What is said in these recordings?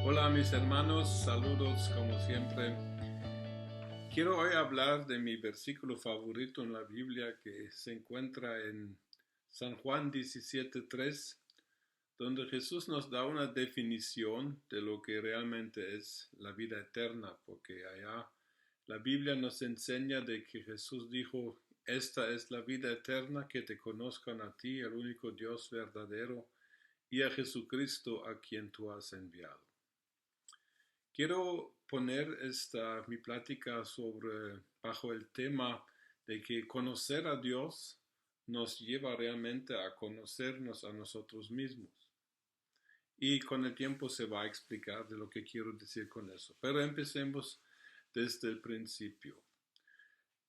Hola mis hermanos, saludos como siempre. Quiero hoy hablar de mi versículo favorito en la Biblia que se encuentra en San Juan 17:3, donde Jesús nos da una definición de lo que realmente es la vida eterna, porque allá la Biblia nos enseña de que Jesús dijo: esta es la vida eterna, que te conozcan a ti, el único Dios verdadero, y a Jesucristo a quien tú has enviado. Quiero poner mi plática bajo el tema de que conocer a Dios nos lleva realmente a conocernos a nosotros mismos. Y con el tiempo se va a explicar de lo que quiero decir con eso. Pero empecemos desde el principio.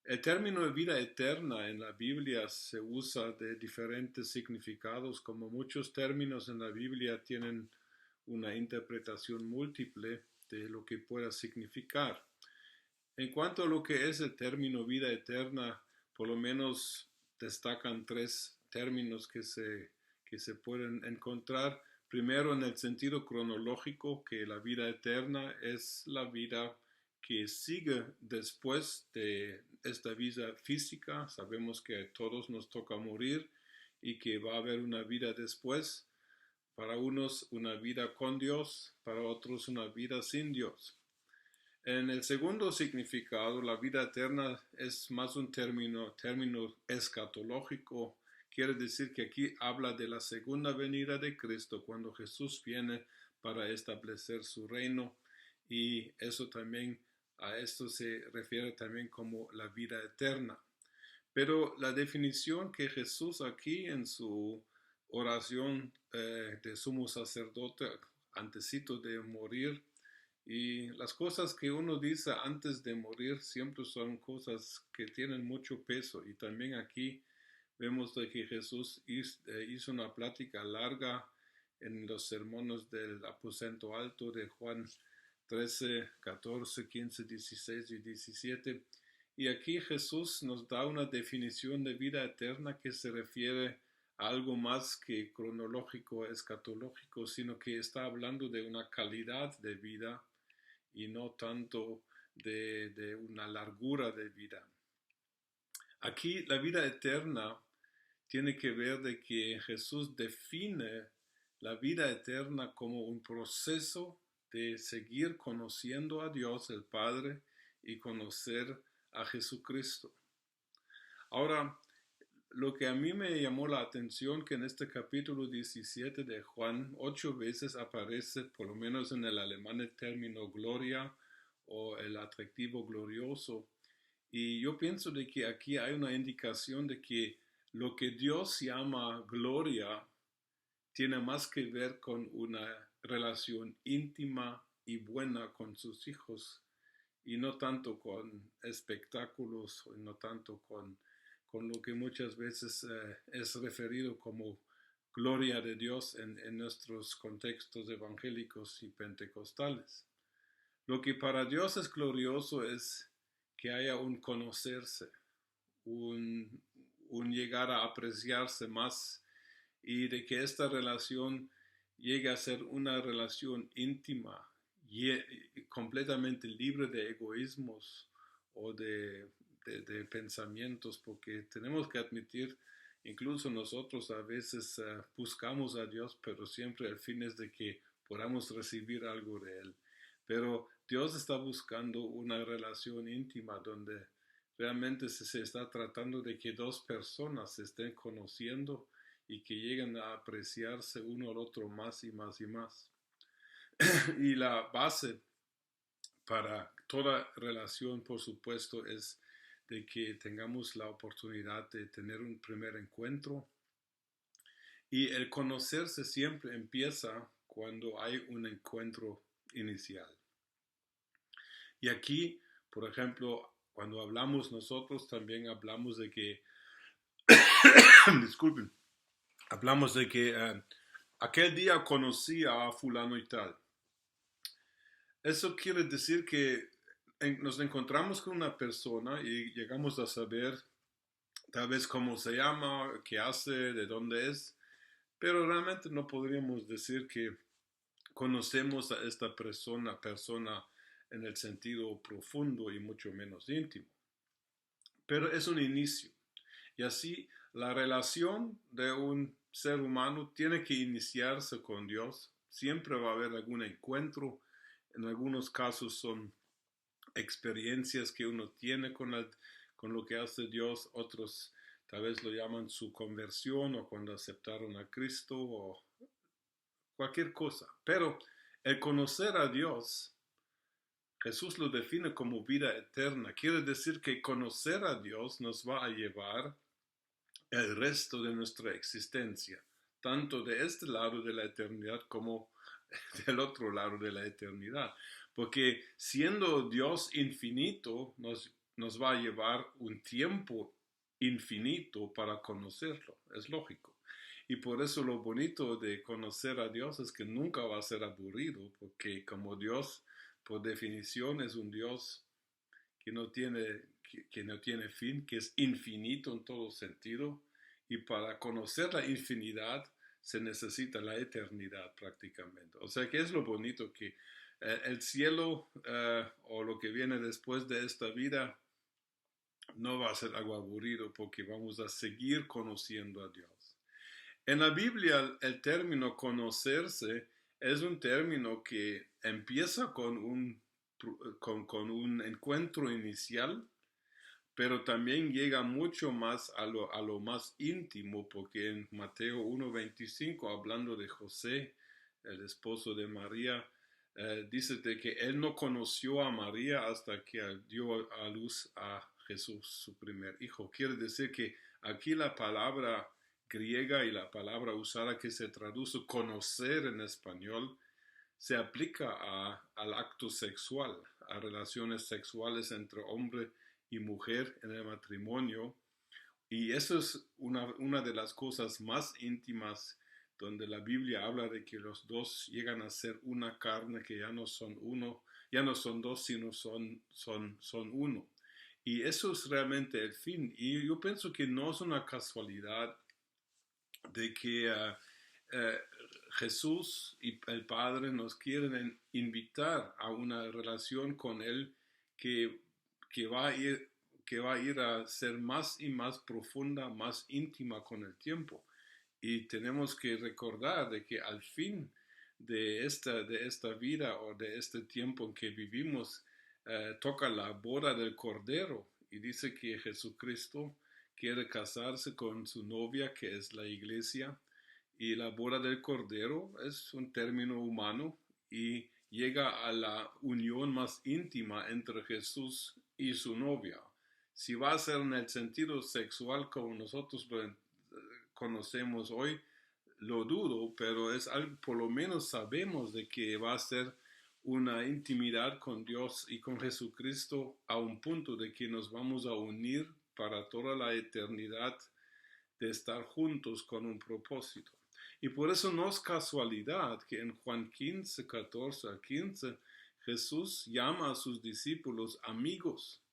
El término de vida eterna en la Biblia se usa de diferentes significados, como muchos términos en la Biblia tienen una interpretación múltiple de lo que pueda significar. En cuanto a lo que es el término vida eterna, por lo menos destacan tres términos que se pueden encontrar. Primero, en el sentido cronológico, que la vida eterna es la vida que sigue después de esta vida física. Sabemos que a todos nos toca morir y que va a haber una vida después. Para unos una vida con Dios, para otros una vida sin Dios. En el segundo significado, la vida eterna es más un término escatológico. Quiere decir que aquí habla de la segunda venida de Cristo, cuando Jesús viene para establecer su reino, y eso también, a esto se refiere también como la vida eterna. Pero la definición que Jesús aquí en su oración de sumo sacerdote antesito de morir, y las cosas que uno dice antes de morir siempre son cosas que tienen mucho peso, y también aquí vemos de que Jesús hizo una plática larga en los sermones del aposento alto de Juan 13, 14, 15, 16 y 17. Y aquí Jesús nos da una definición de vida eterna que se refiere a algo más que cronológico, escatológico, sino que está hablando de una calidad de vida y no tanto de una largura de vida. Aquí la vida eterna tiene que ver de que Jesús define la vida eterna como un proceso de seguir conociendo a Dios el Padre y conocer a Jesucristo. Ahora, lo que a mí me llamó la atención, que en este capítulo 17 de Juan 8 veces aparece, por lo menos en el alemán, el término gloria o el adjetivo glorioso. Y yo pienso de que aquí hay una indicación de que lo que Dios llama gloria tiene más que ver con una relación íntima y buena con sus hijos, y no tanto con espectáculos, y no tanto con lo que muchas veces es referido como gloria de Dios en nuestros contextos evangélicos y pentecostales. Lo que para Dios es glorioso es que haya un conocerse, un, un llegar a apreciarse más, y de que esta relación llegue a ser una relación íntima y completamente libre de egoísmos o de pensamientos, porque tenemos que admitir, incluso nosotros a veces buscamos a Dios, pero siempre el fin es de que podamos recibir algo de Él. Pero Dios está buscando una relación íntima donde realmente se está tratando de que dos personas se estén conociendo y que lleguen a apreciarse uno al otro más y más y más. Y la base para toda relación, por supuesto, es de que tengamos la oportunidad de tener un primer encuentro, y el conocerse siempre empieza cuando hay un encuentro inicial. Y aquí, por ejemplo, cuando hablamos nosotros, también hablamos de que, disculpen, hablamos de que aquel día conocí a fulano y tal. Eso quiere decir que nos encontramos con una persona y llegamos a saber tal vez cómo se llama, qué hace, de dónde es, pero realmente no podríamos decir que conocemos a esta persona en el sentido profundo y mucho menos íntimo. Pero es un inicio. Y así la relación de un ser humano tiene que iniciarse con Dios. Siempre va a haber algún encuentro. En algunos casos son experiencias que uno tiene con lo que hace Dios. Otros tal vez lo llaman su conversión o cuando aceptaron a Cristo o cualquier cosa. Pero el conocer a Dios, Jesús lo define como vida eterna. Quiere decir que conocer a Dios nos va a llevar el resto de nuestra existencia, tanto de este lado de la eternidad como del otro lado de la eternidad. Porque siendo Dios infinito, nos va a llevar un tiempo infinito para conocerlo. Es lógico. Y por eso lo bonito de conocer a Dios es que nunca va a ser aburrido, porque como Dios, por definición, es un Dios que no tiene fin, que es infinito en todo sentido, y para conocer la infinidad se necesita la eternidad prácticamente. O sea que es lo bonito que el cielo o lo que viene después de esta vida no va a ser algo aburrido porque vamos a seguir conociendo a Dios. En la Biblia el término conocerse es un término que empieza con un encuentro inicial, pero también llega mucho más a lo más íntimo, porque en Mateo 1:25, hablando de José, el esposo de María, dice de que él no conoció a María hasta que dio a luz a Jesús, su primer hijo. Quiere decir que aquí la palabra griega y la palabra usada que se traduce conocer en español se aplica al acto sexual, a relaciones sexuales entre hombre y mujer en el matrimonio. Y eso es una de las cosas más íntimas donde la Biblia habla de que los dos llegan a ser una carne, que ya no son uno, ya no son dos, sino son uno. Y eso es realmente el fin. Y yo pienso que no es una casualidad de que Jesús y el Padre nos quieren invitar a una relación con Él que, que va a ir, que va a ir a ser más y más profunda, más íntima con el tiempo. Y tenemos que recordar de que al fin de esta vida o de este tiempo en que vivimos, toca la boda del Cordero y dice que Jesucristo quiere casarse con su novia, que es la iglesia, y la boda del Cordero es un término humano y llega a la unión más íntima entre Jesús y su novia. Si va a ser en el sentido sexual como nosotros lo conocemos hoy, lo dudo, pero es algo, por lo menos sabemos de que va a ser una intimidad con Dios y con Jesucristo a un punto de que nos vamos a unir para toda la eternidad de estar juntos con un propósito. Y por eso no es casualidad que en Juan 15, 14 al 15, Jesús llama a sus discípulos amigos,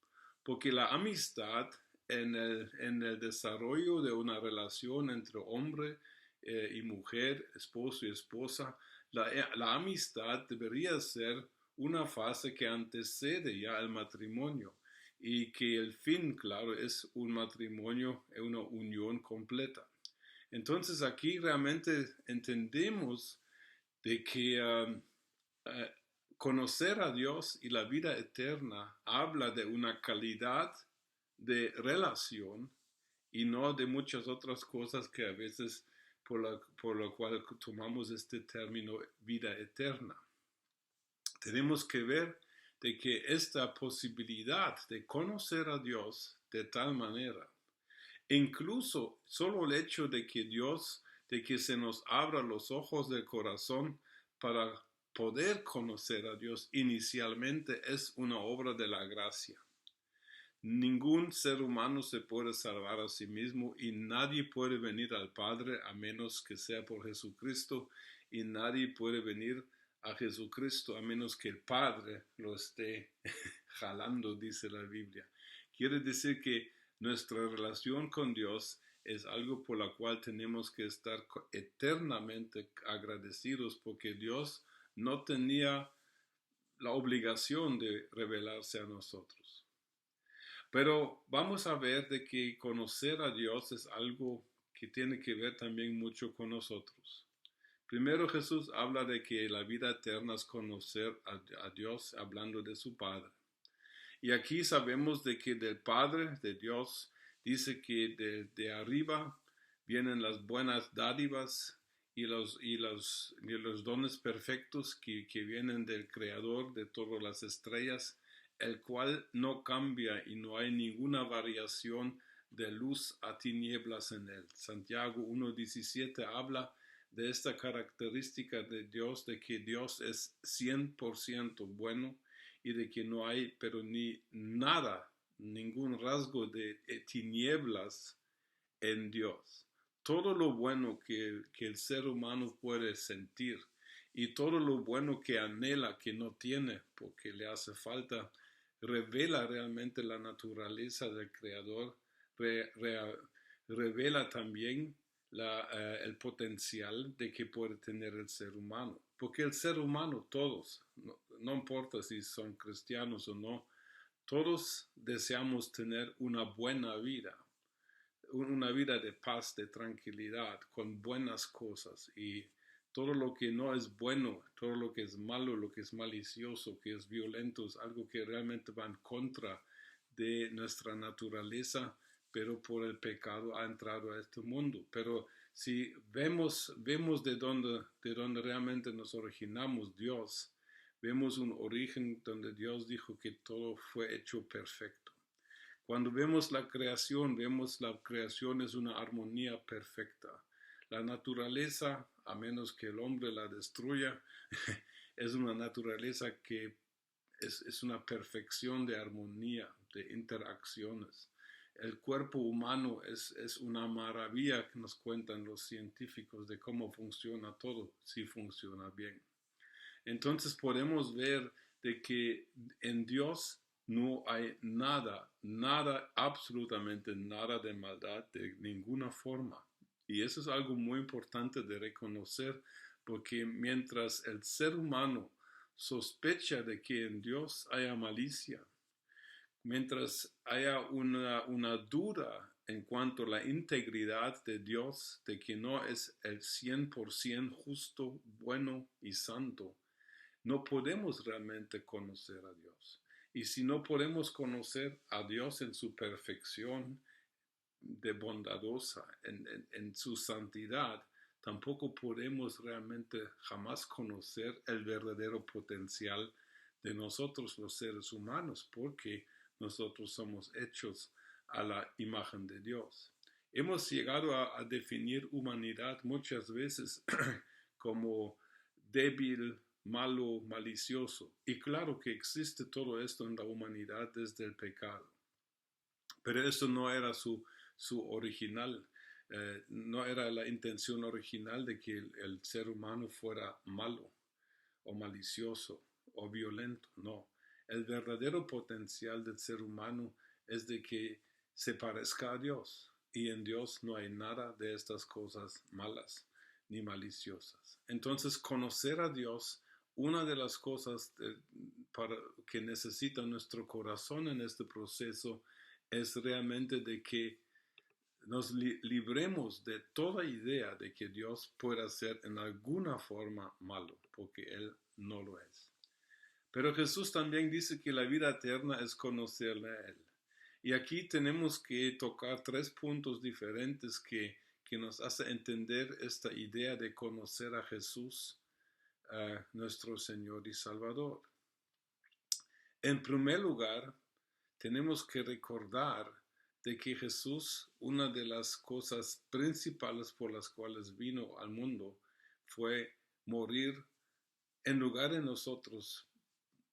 porque la amistad en el desarrollo de una relación entre hombre y mujer, esposo y esposa, la amistad debería ser una fase que antecede ya el matrimonio y que el fin, claro, es un matrimonio, una unión completa. Entonces aquí realmente entendemos de que conocer a Dios y la vida eterna habla de una calidad de relación y no de muchas otras cosas que a veces por lo cual tomamos este término vida eterna. Tenemos que ver de que esta posibilidad de conocer a Dios de tal manera, incluso solo el hecho de que Dios, de que se nos abra los ojos del corazón para poder conocer a Dios inicialmente es una obra de la gracia. Ningún ser humano se puede salvar a sí mismo y nadie puede venir al Padre a menos que sea por Jesucristo y nadie puede venir a Jesucristo a menos que el Padre lo esté jalando, dice la Biblia. Quiere decir que nuestra relación con Dios es algo por la cual tenemos que estar eternamente agradecidos porque Dios no tenía la obligación de revelarse a nosotros. Pero vamos a ver de que conocer a Dios es algo que tiene que ver también mucho con nosotros. Primero Jesús habla de que la vida eterna es conocer a Dios hablando de su Padre. Y aquí sabemos de que del Padre, de Dios, dice que de arriba vienen las buenas dádivas y los dones perfectos que vienen del Creador de todas las estrellas, el cual no cambia y no hay ninguna variación de luz a tinieblas en él. Santiago 1:17 habla de esta característica de Dios, de que Dios es 100% bueno y de que no hay, pero ni nada, ningún rasgo de tinieblas en Dios. Todo lo bueno que el ser humano puede sentir y todo lo bueno que anhela, que no tiene porque le hace falta, revela realmente la naturaleza del Creador, revela también el potencial de que puede tener el ser humano. Porque el ser humano, todos, no importa si son cristianos o no, todos deseamos tener una buena vida, una vida de paz, de tranquilidad, con buenas cosas, y todo lo que no es bueno, todo lo que es malo, lo que es malicioso, que es violento, es algo que realmente va en contra de nuestra naturaleza, pero por el pecado ha entrado a este mundo. Pero si vemos de dónde realmente nos originamos, Dios, vemos un origen donde Dios dijo que todo fue hecho perfecto. Cuando vemos la creación es una armonía perfecta. La naturaleza, a menos que el hombre la destruya, es una naturaleza que es una perfección de armonía, de interacciones. El cuerpo humano es una maravilla que nos cuentan los científicos de cómo funciona todo, si funciona bien. Entonces podemos ver de que en Dios no hay nada, absolutamente nada de maldad de ninguna forma. Y eso es algo muy importante de reconocer, porque mientras el ser humano sospecha de que en Dios haya malicia, mientras haya una duda en cuanto a la integridad de Dios, de que no es el 100% justo, bueno y santo, no podemos realmente conocer a Dios. Y si no podemos conocer a Dios en su perfección de bondadosa, en su santidad, tampoco podemos realmente jamás conocer el verdadero potencial de nosotros los seres humanos, porque nosotros somos hechos a la imagen de Dios. Hemos llegado a definir humanidad muchas veces como débil, malo, malicioso. Y claro que existe todo esto en la humanidad desde el pecado. Pero esto no era su original, no era la intención original de que el ser humano fuera malo o malicioso o violento, no. El verdadero potencial del ser humano es de que se parezca a Dios, y en Dios no hay nada de estas cosas malas ni maliciosas. Entonces, conocer a Dios, una de las cosas que necesita nuestro corazón en este proceso es realmente de que nos libremos de toda idea de que Dios pueda ser en alguna forma malo, porque Él no lo es. Pero Jesús también dice que la vida eterna es conocerle a Él. Y aquí tenemos que tocar tres puntos diferentes que nos hace entender esta idea de conocer a Jesús, nuestro Señor y Salvador. En primer lugar, tenemos que recordar de que Jesús, una de las cosas principales por las cuales vino al mundo, fue morir en lugar de nosotros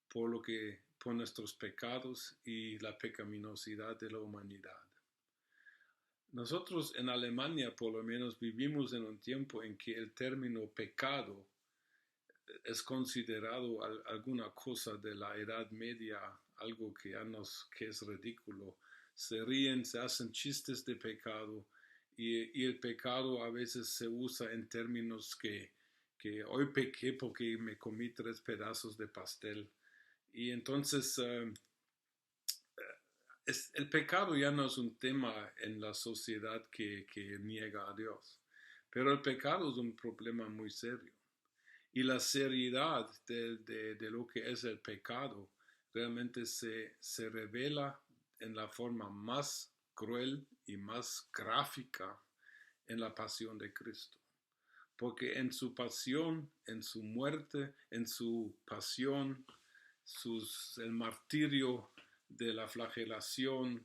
por nuestros pecados y la pecaminosidad de la humanidad. Nosotros en Alemania, por lo menos, vivimos en un tiempo en que el término pecado es considerado alguna cosa de la Edad Media, algo que es ridículo. Se ríen, se hacen chistes de pecado, y el pecado a veces se usa en términos que que hoy pequé porque me comí 3 pedazos de pastel. Y entonces el pecado ya no es un tema en la sociedad que niega a Dios, pero el pecado es un problema muy serio. Y la seriedad de lo que es el pecado realmente se revela en la forma más cruel y más gráfica en la pasión de Cristo. Porque en su pasión, en su muerte, en su pasión, el martirio de la flagelación,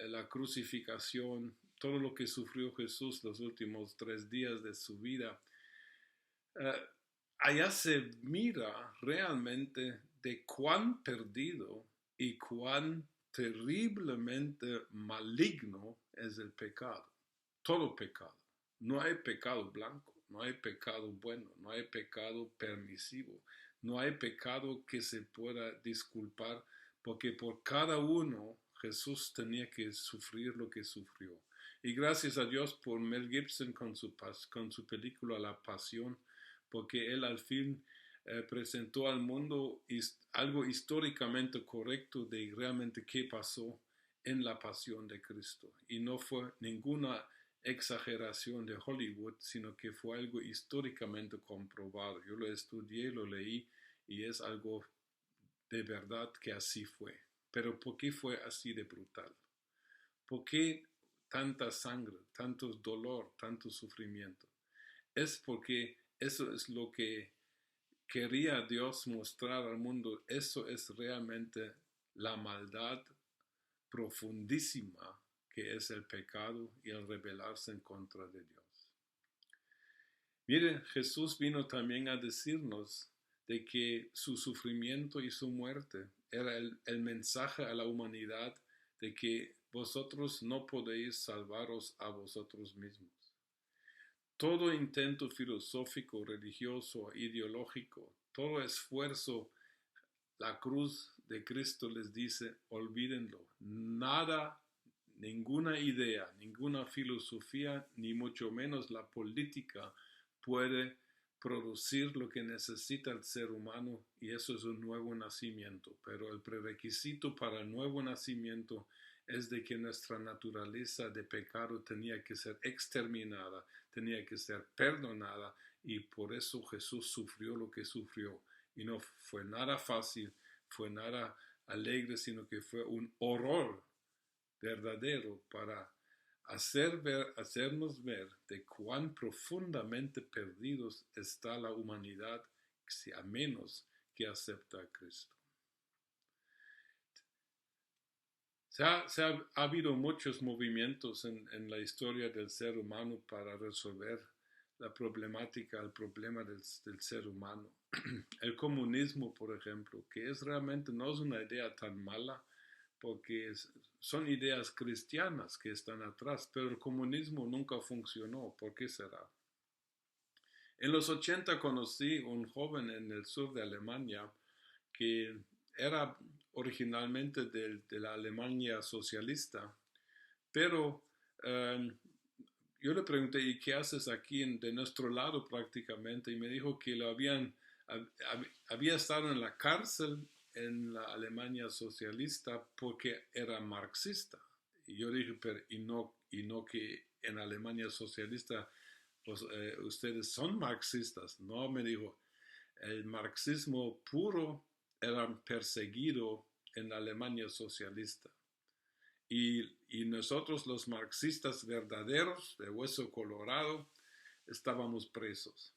la crucificación, todo lo que sufrió Jesús los últimos 3 días de su vida, eh, allá se mira realmente de cuán perdido y cuán terriblemente maligno es el pecado. Todo pecado. No hay pecado blanco, no hay pecado bueno, no hay pecado permisivo, no hay pecado que se pueda disculpar, porque por cada uno Jesús tenía que sufrir lo que sufrió. Y gracias a Dios por Mel Gibson con su película La Pasión, porque él al fin presentó al mundo algo históricamente correcto de realmente qué pasó en la pasión de Cristo. Y no fue ninguna exageración de Hollywood, sino que fue algo históricamente comprobado. Yo lo estudié, lo leí y es algo de verdad que así fue. Pero ¿por qué fue así de brutal? ¿Por qué tanta sangre, tanto dolor, tanto sufrimiento? Es porque eso es lo que quería Dios mostrar al mundo. Eso es realmente la maldad profundísima que es el pecado y el rebelarse en contra de Dios. Mire, Jesús vino también a decirnos de que su sufrimiento y su muerte era el mensaje a la humanidad de que vosotros no podéis salvaros a vosotros mismos. Todo intento filosófico, religioso, ideológico, todo esfuerzo, la cruz de Cristo les dice, olvídenlo, nada, ninguna idea, ninguna filosofía, ni mucho menos la política puede producir lo que necesita el ser humano, y eso es un nuevo nacimiento. Pero el prerequisito para el nuevo nacimiento es de que nuestra naturaleza de pecado tenía que ser exterminada, tenía que ser perdonada, y por eso Jesús sufrió lo que sufrió. Y no fue nada fácil, fue nada alegre, sino que fue un horror verdadero para hacernos ver de cuán profundamente perdidos está la humanidad, a menos que acepta a Cristo. Ha habido muchos movimientos en la historia del ser humano para resolver la problemática, el problema del ser humano. El comunismo, por ejemplo, que realmente no es una idea tan mala, porque son ideas cristianas que están atrás, pero el comunismo nunca funcionó. ¿Por qué será? En los 80 conocí un joven en el sur de Alemania que era originalmente de la Alemania socialista, pero yo le pregunté, ¿y qué haces aquí de nuestro lado prácticamente? Y me dijo que había estado en la cárcel en la Alemania socialista porque era marxista. Y yo dije, pero y no que en Alemania socialista pues, ustedes son marxistas. No, me dijo, el marxismo puro era perseguido en la Alemania socialista. Y nosotros los marxistas verdaderos, de hueso colorado, estábamos presos.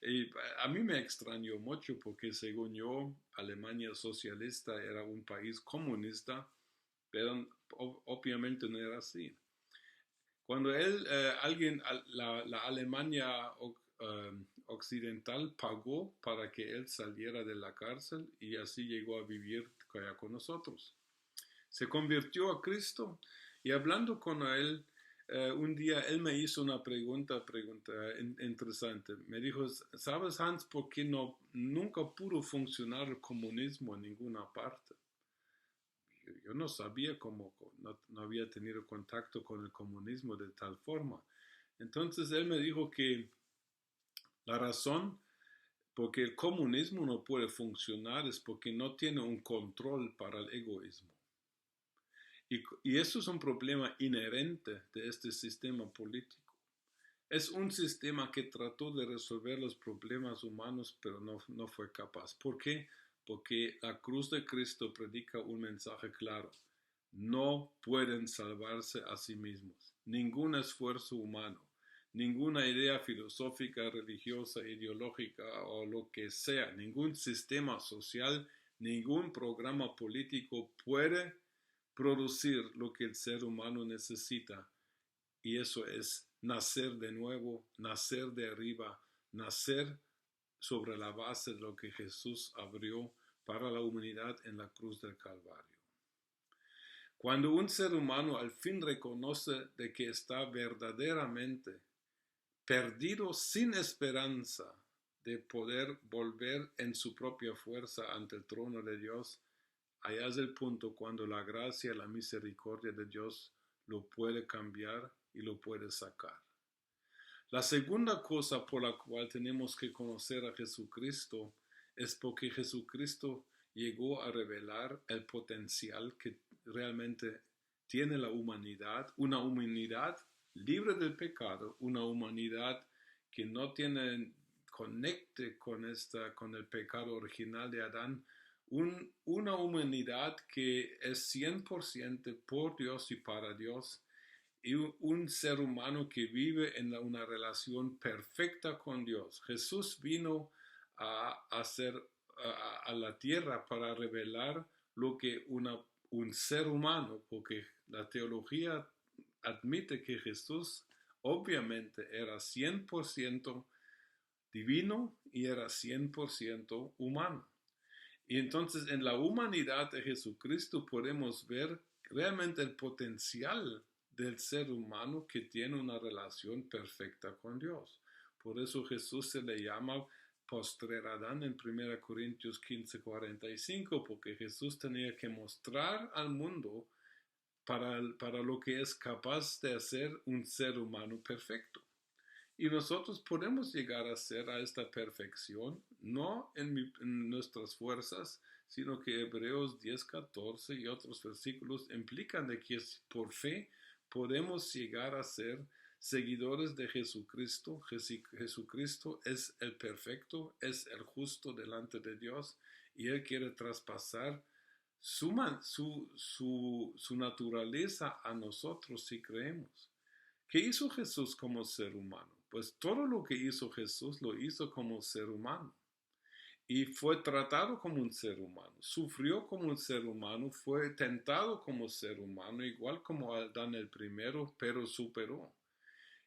Y a mí me extrañó mucho porque según yo, Alemania socialista era un país comunista, pero obviamente no era así. Cuando la Alemania occidental pagó para que él saliera de la cárcel y así llegó a vivir allá con nosotros. Se convirtió a Cristo y hablando con él, un día él me hizo una pregunta interesante. Me dijo, ¿sabes, Hans, por qué nunca pudo funcionar el comunismo en ninguna parte? Yo no sabía cómo, no había tenido contacto con el comunismo de tal forma. Entonces él me dijo que La razón porque el comunismo no puede funcionar es porque no tiene un control para el egoísmo. Y eso es un problema inherente de este sistema político. Es un sistema que trató de resolver los problemas humanos, pero no fue capaz. ¿Por qué? Porque la cruz de Cristo predica un mensaje claro. No pueden salvarse a sí mismos. Ningún esfuerzo humano, ninguna idea filosófica, religiosa, ideológica o lo que sea, ningún sistema social, ningún programa político puede producir lo que el ser humano necesita, y eso es nacer de nuevo, nacer de arriba, nacer sobre la base de lo que Jesús abrió para la humanidad en la cruz del Calvario. Cuando un ser humano al fin reconoce de que está verdaderamente perdido sin esperanza de poder volver en su propia fuerza ante el trono de Dios, allá es el punto cuando la gracia y la misericordia de Dios lo puede cambiar y lo puede sacar. La segunda cosa por la cual tenemos que conocer a Jesucristo es porque Jesucristo llegó a revelar el potencial que realmente tiene la humanidad, una humanidad libre del pecado, una humanidad que no tiene conecte con el pecado original de Adán, una humanidad que es 100% por Dios y para Dios, y un ser humano que vive en una relación perfecta con Dios. Jesús vino a la tierra para revelar lo que un ser humano, porque la teología admite que Jesús obviamente era 100% divino y era 100% humano. Y entonces en la humanidad de Jesucristo podemos ver realmente el potencial del ser humano que tiene una relación perfecta con Dios. Por eso Jesús se le llama postrer Adán en 1 Corintios 15:45, porque Jesús tenía que mostrar al mundo para lo que es capaz de hacer un ser humano perfecto. Y nosotros podemos llegar a ser a esta perfección, no en nuestras fuerzas, sino que Hebreos 10:14 y otros versículos implican de que por fe podemos llegar a ser seguidores de Jesucristo. Jesucristo es el perfecto, es el justo delante de Dios, y Él quiere traspasar su naturaleza a nosotros si creemos. ¿Qué hizo Jesús como ser humano? Pues todo lo que hizo Jesús lo hizo como ser humano. Y fue tratado como un ser humano, sufrió como un ser humano, fue tentado como ser humano, igual como Adán el primero, pero superó.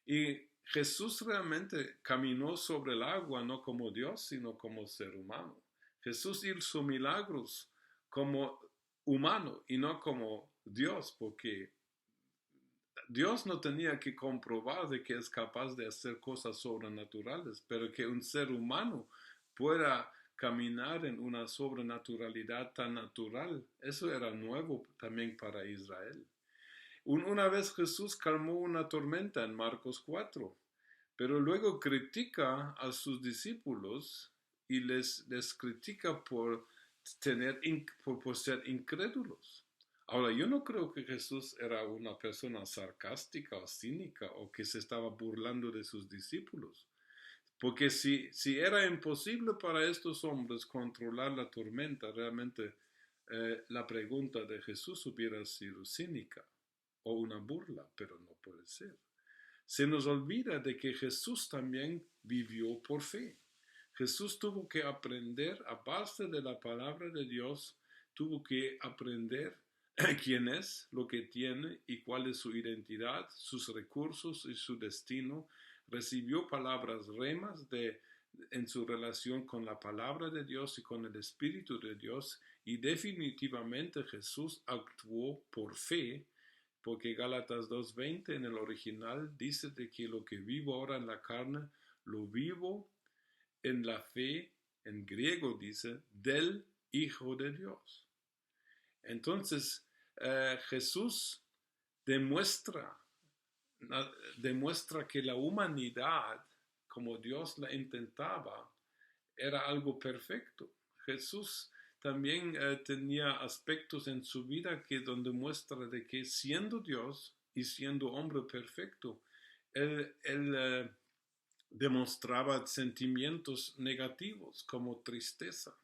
Y Jesús realmente caminó sobre el agua, no como Dios, sino como ser humano. Jesús hizo milagros como humano y no como Dios, porque Dios no tenía que comprobar de que es capaz de hacer cosas sobrenaturales, pero que un ser humano pueda caminar en una sobrenaturalidad tan natural, eso era nuevo también para Israel. Una vez Jesús calmó una tormenta en Marcos 4, pero luego critica a sus discípulos y les critica por ser incrédulos. Ahora, yo no creo que Jesús era una persona sarcástica o cínica o que se estaba burlando de sus discípulos. Porque si era imposible para estos hombres controlar la tormenta, realmente la pregunta de Jesús hubiera sido cínica o una burla, pero no puede ser. Se nos olvida de que Jesús también vivió por fe. Jesús tuvo que aprender a base de la palabra de Dios, tuvo que aprender quién es, lo que tiene y cuál es su identidad, sus recursos y su destino. Recibió palabras remas en su relación con la palabra de Dios y con el Espíritu de Dios, y definitivamente Jesús actuó por fe, porque Gálatas 2:20 en el original dice de que lo que vivo ahora en la carne, lo vivo en la fe, en griego dice, del Hijo de Dios. Entonces, Jesús demuestra que la humanidad, como Dios la intentaba, era algo perfecto. Jesús también tenía aspectos en su vida que donde muestra de que siendo Dios y siendo hombre perfecto, él demostraba sentimientos negativos como tristeza,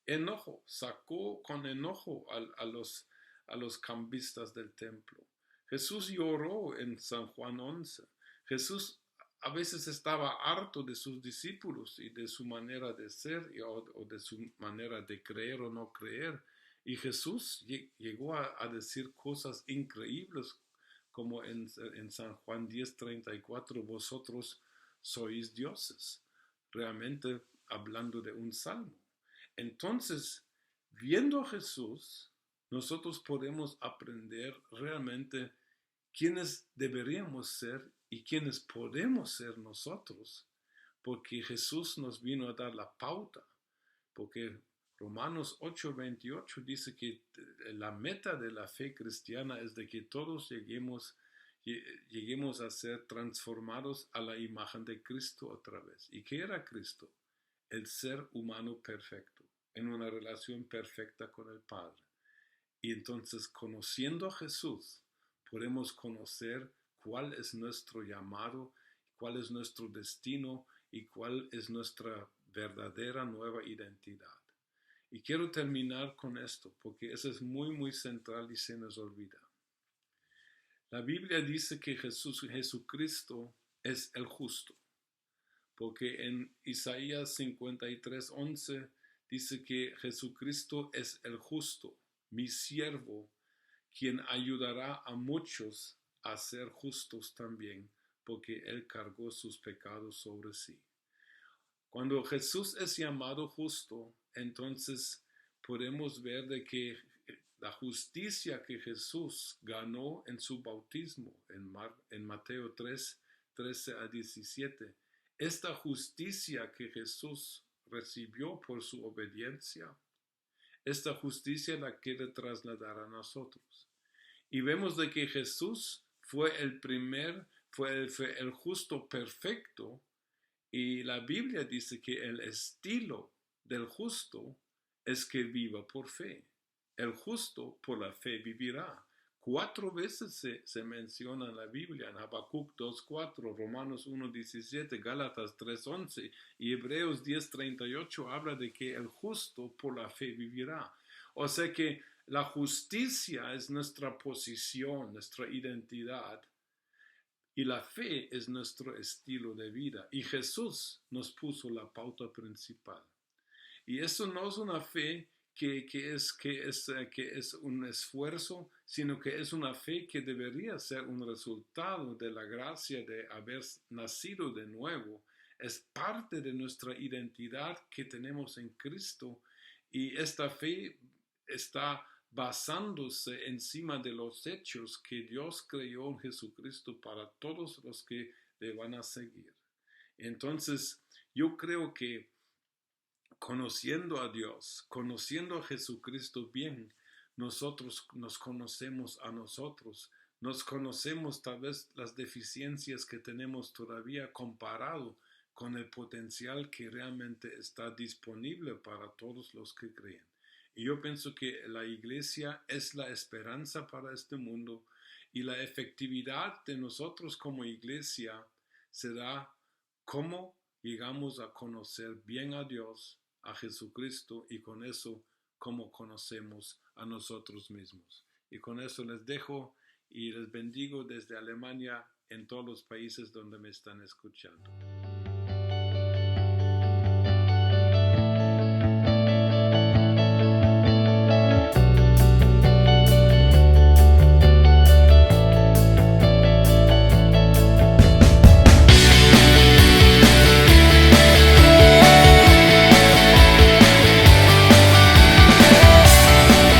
enojo, sacó con enojo a los cambistas del templo. Jesús lloró en San Juan 11. Jesús a veces estaba harto de sus discípulos y de su manera de ser o de su manera de creer o no creer. Y Jesús llegó a decir cosas increíbles como en San Juan 10:34, vosotros sois dioses, realmente hablando de un salmo. Entonces, viendo a Jesús, nosotros podemos aprender realmente quiénes deberíamos ser y quiénes podemos ser nosotros, porque Jesús nos vino a dar la pauta, porque Romanos 8:28 dice que la meta de la fe cristiana es de que todos lleguemos a ser transformados a la imagen de Cristo otra vez. ¿Y qué era Cristo? El ser humano perfecto, en una relación perfecta con el Padre. Y entonces, conociendo a Jesús, podemos conocer cuál es nuestro llamado, cuál es nuestro destino y cuál es nuestra verdadera nueva identidad. Y quiero terminar con esto, porque eso es muy, muy central y se nos olvida. La Biblia dice que Jesucristo es el justo, porque en Isaías 53:11 dice que Jesucristo es el justo, mi siervo, quien ayudará a muchos a ser justos también, porque Él cargó sus pecados sobre sí. Cuando Jesús es llamado justo, entonces podemos ver de que la justicia que Jesús ganó en su bautismo, en Mateo 3:13-17, esta justicia que Jesús recibió por su obediencia, esta justicia la quiere trasladar a nosotros. Y vemos de que Jesús fue el justo perfecto, y la Biblia dice que el estilo del justo es que viva por fe. El justo por la fe vivirá. 4 veces se menciona en la Biblia, en Habacuc 2:4, Romanos 1:17, Gálatas 3:11 y Hebreos 10:38 habla de que el justo por la fe vivirá. O sea que la justicia es nuestra posición, nuestra identidad, y la fe es nuestro estilo de vida. Y Jesús nos puso la pauta principal. Y eso no es una fe que es un esfuerzo, sino que es una fe que debería ser un resultado de la gracia de haber nacido de nuevo. Es parte de nuestra identidad que tenemos en Cristo, y esta fe está basándose encima de los hechos que Dios creó en Jesucristo para todos los que le van a seguir. Entonces, yo creo que conociendo a Dios, conociendo a Jesucristo bien, nosotros nos conocemos a nosotros, nos conocemos tal vez las deficiencias que tenemos todavía comparado con el potencial que realmente está disponible para todos los que creen. Y yo pienso que la iglesia es la esperanza para este mundo, y la efectividad de nosotros como iglesia se da cómo llegamos a conocer bien a Dios, a Jesucristo, y con eso cómo conocemos a nosotros mismos. Y con eso les dejo y les bendigo desde Alemania, en todos los países donde me están escuchando.